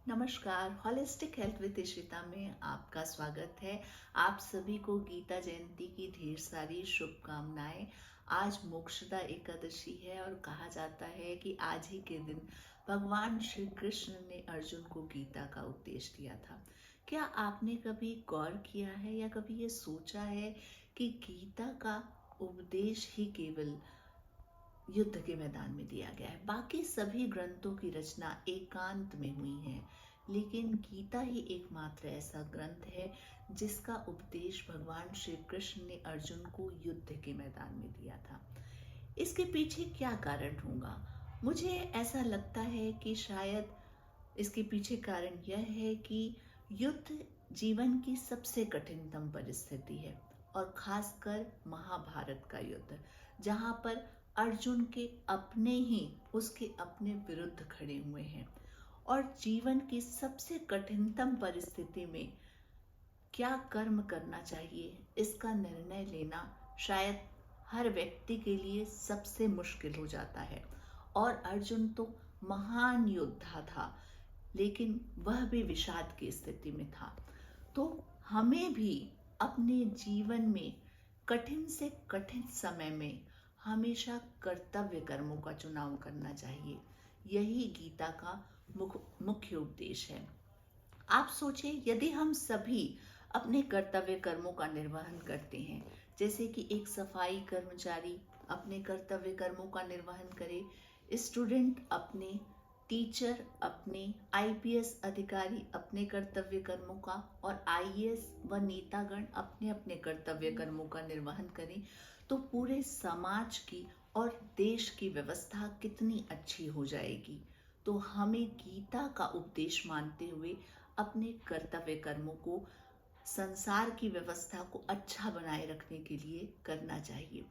नमस्कार, holistic health with Ishita में आपका स्वागत है। आप सभी को गीता जयंती की ढेर सारी शुभकामनाएं। आज मोक्षदा एकादशी है और कहा जाता है कि आज ही के दिन भगवान श्री कृष्ण ने अर्जुन को गीता का उपदेश दिया था। क्या आपने कभी गौर किया है या कभी ये सोचा है कि गीता का उपदेश ही केवल युद्ध के मैदान में दिया गया है? बाकी सभी ग्रंथों की रचना एकांत में हुई है, लेकिन गीता ही एकमात्र ऐसा ग्रंथ है जिसका उपदेश भगवान श्री कृष्ण ने अर्जुन को युद्ध के मैदान में दिया था। इसके पीछे क्या कारण होगा? मुझे ऐसा लगता है कि शायद इसके पीछे कारण यह है कि युद्ध जीवन की सबसे कठिनतम परिस्थिति है, और खासकर महाभारत का युद्ध, जहाँ पर अर्जुन के अपने ही उसके अपने विरुद्ध खड़े हुए हैं। और जीवन की सबसे कठिनतम परिस्थिति में क्या कर्म करना चाहिए, इसका निर्णय लेना शायद हर व्यक्ति के लिए सबसे मुश्किल हो जाता है। और अर्जुन तो महान योद्धा था, लेकिन वह भी विषाद की स्थिति में था। तो हमें भी अपने जीवन में कठिन से कठिन समय में हमेशा कर्तव्य कर्मों का चुनाव करना चाहिए। यही गीता का मुख्य उपदेश है। आप सोचें, यदि हम सभी अपने कर्तव्य कर्मों का निर्वहन करते हैं, जैसे कि एक सफाई कर्मचारी अपने कर्तव्य कर्मों का निर्वहन करे, स्टूडेंट अपने, टीचर अपने, आईपीएस अधिकारी अपने कर्तव्य कर्मों का, और आईएएस व नेतागण अपने अपने कर्तव्य कर्मों का निर्वहन करें, तो पूरे समाज की और देश की व्यवस्था कितनी अच्छी हो जाएगी। तो हमें गीता का उपदेश मानते हुए अपने कर्तव्य कर्मों को, संसार की व्यवस्था को अच्छा बनाए रखने के लिए करना चाहिए।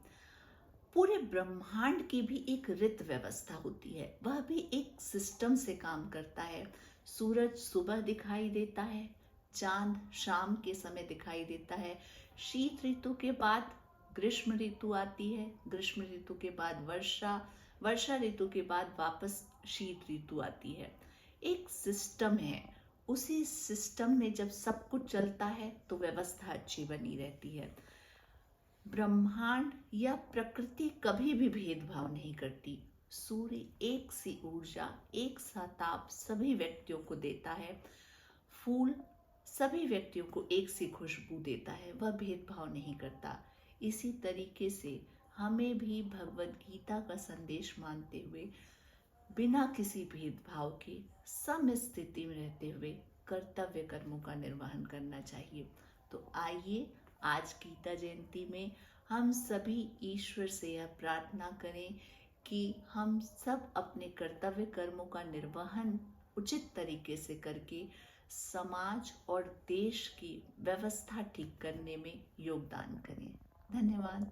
पूरे ब्रह्मांड की भी एक ऋत व्यवस्था होती है, वह भी एक सिस्टम से काम करता है। सूरज सुबह दिखाई देता है, चांद शाम के समय दिखाई देता है, शीत ऋतु के बाद ग्रीष्म ऋतु आती है, ग्रीष्म ऋतु के बाद वर्षा, वर्षा ऋतु के बाद वापस शीत ऋतु आती है। एक सिस्टम है। उसी सिस्टम में जब सब कुछ चलता है तो व्यवस्था अच्छी बनी रहती है। ब्रह्मांड या प्रकृति कभी भी भेदभाव नहीं करती। सूर्य एक सी ऊर्जा, एक सा ताप सभी व्यक्तियों को देता है। फूल सभी व्यक्तियों को एक सी खुशबू देता है, वह भेदभाव नहीं करता। इसी तरीके से हमें भी भगवद गीता का संदेश मानते हुए बिना किसी भेदभाव के सम स्थिति में रहते हुए कर्तव्य कर्मों का निर्वहन करना चाहिए। तो आइए आज गीता जयंती में हम सभी ईश्वर से यह प्रार्थना करें कि हम सब अपने कर्तव्य कर्मों का निर्वहन उचित तरीके से करके समाज और देश की व्यवस्था ठीक करने में योगदान करें। धन्यवाद।